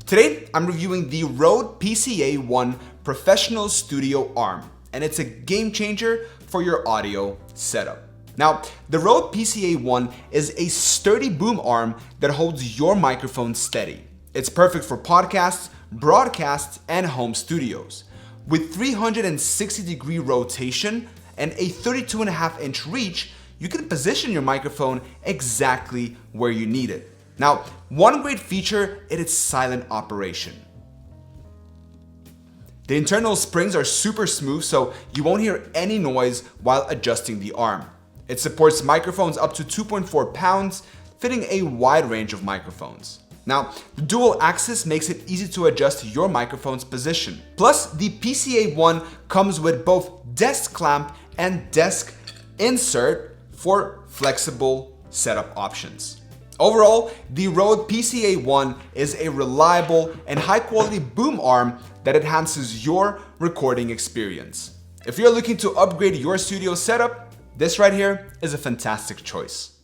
Today, I'm reviewing the Rode PSA1 Professional Studio Arm, and it's a game changer for your audio setup. Now, the Rode PSA1 is a sturdy boom arm that holds your microphone steady. It's perfect for podcasts, broadcasts, and home studios. With 360-degree rotation and a 32.5-inch reach, you can position your microphone exactly where you need it. Now, one great feature is its silent operation. The internal springs are super smooth, so you won't hear any noise while adjusting the arm. It supports microphones up to 2.4 pounds, fitting a wide range of microphones. Now, the dual axis makes it easy to adjust your microphone's position. Plus, the PSA1 comes with both desk clamp and desk insert for flexible setup options. Overall, the Rode PSA1 is a reliable and high-quality boom arm that enhances your recording experience. If you're looking to upgrade your studio setup, this right here is a fantastic choice.